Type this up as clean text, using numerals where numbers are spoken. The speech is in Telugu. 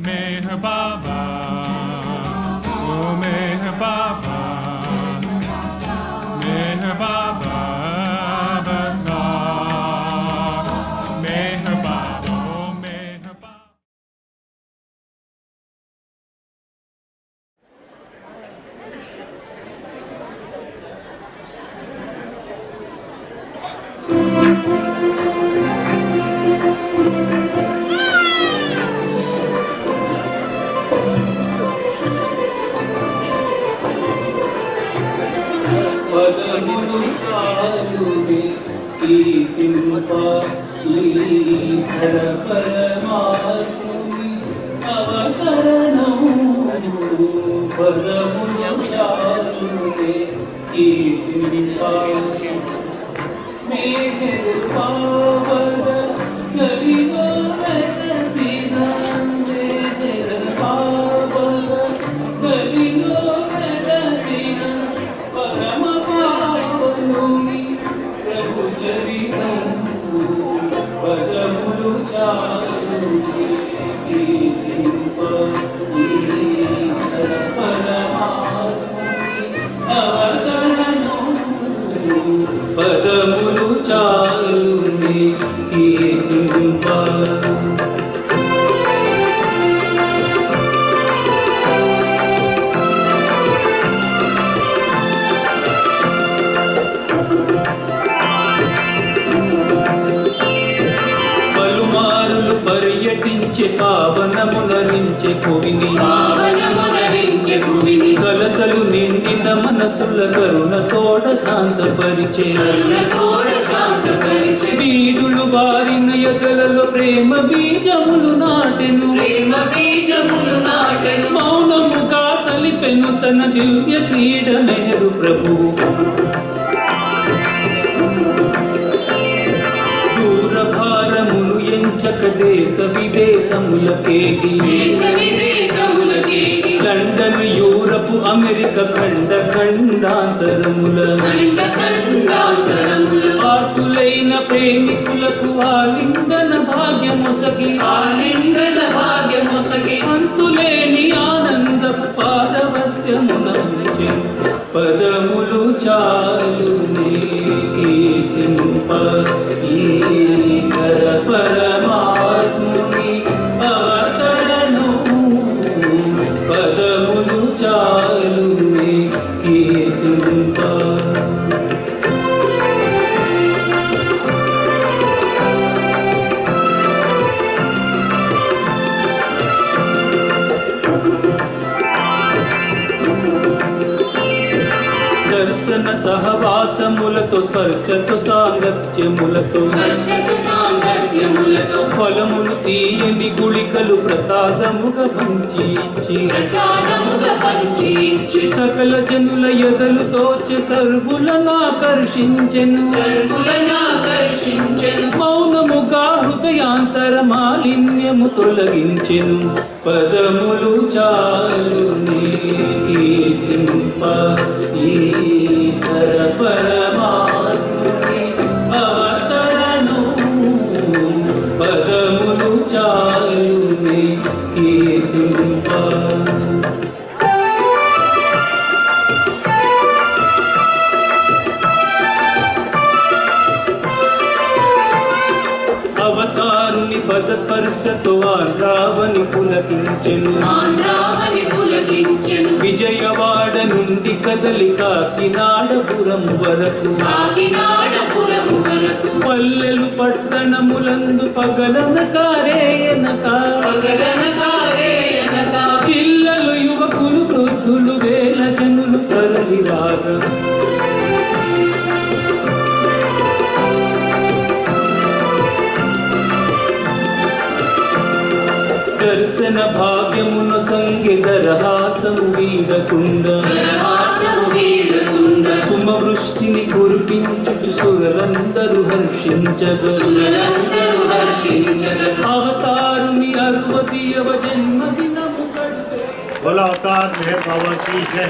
मेहर बाबा, ओ मेहर बाबा, मेहर बाबा बता, मेहर बाबा, ओ मेहर बाबा। పదములు కాలుని కీర్తింప ఈశ్వర పరమాత్ముని అవతరణము పదములు కాలుని కీర్తింప మేఘరు పావన నలిగో వెలసిన మేఘరు పావన నలిగో వెలసిన పరమ పావనుని ప్రభు చరితం పదములు చాలుని కీర్తింప ఈశ్వర పరమాత్ముని అవతరణము పదములు చాలుని కీర్తింప పలుమారులు పర్యటించే పావనమునరించే భువిని కలతలు నిండిన మనసుల కరుణతోడ శాంతపరిచే బీడులు వారిన ఎదలలో ప్రేమ బీజములు నాటెను మౌనముగా సలిపెను తన దివ్య క్రీడ మెహరు ప్రభువు దూర భారములు ఎంచక దేశ విదేశములకేగి లండన్ యూరప్ అమెరికా ఖండ ఖండాంతరముల ఆర్తులైన ప్రేమికులకు ఆలింగన భాగ్యమొసగి అంతులేని ఆనందపు పాదవస్యమునంచె పదములు చాలుని కీర్తింప ఈశ్వర పరమాత్ముని అవతరణము పదములు చాలుని కీర్తింప దర్శన సహవాసములతో స్పర్శతో సాంగత్యములతో ఫలములు తీయని గుళికలు ప్రసాదముగా పంచి సకల జనుల ఎదలు తోచె సర్వులను ఆకర్షించెను మౌనముగా హృదయాంతర మాలిన్యము తొలగించెను పదములు చాలుని కీర్తింప ఈశ్వర పరమాత్ముని అవతరణము పదములు చాలుని కీర్తింప అవతారుని పదస్పర్శతో ఆంధ్రావని పులకించెను విజయవాడ నుండి కదలి కాకినాడపురం వరకు పల్లెలు పట్టణములందు పగలనకారేయనక పిల్లలు యువకులు వృద్ధులు వేల జనులు తరలిరాగా దర్శన భాగ్యమును సంగెదరహాసము వీడకుండా సుమవృష్టిని కురిపించుచు సురలందరూ హర్షించగా అవతారుని 60వ జన్మదినము बोला अवतार मेहर बाबा की जय।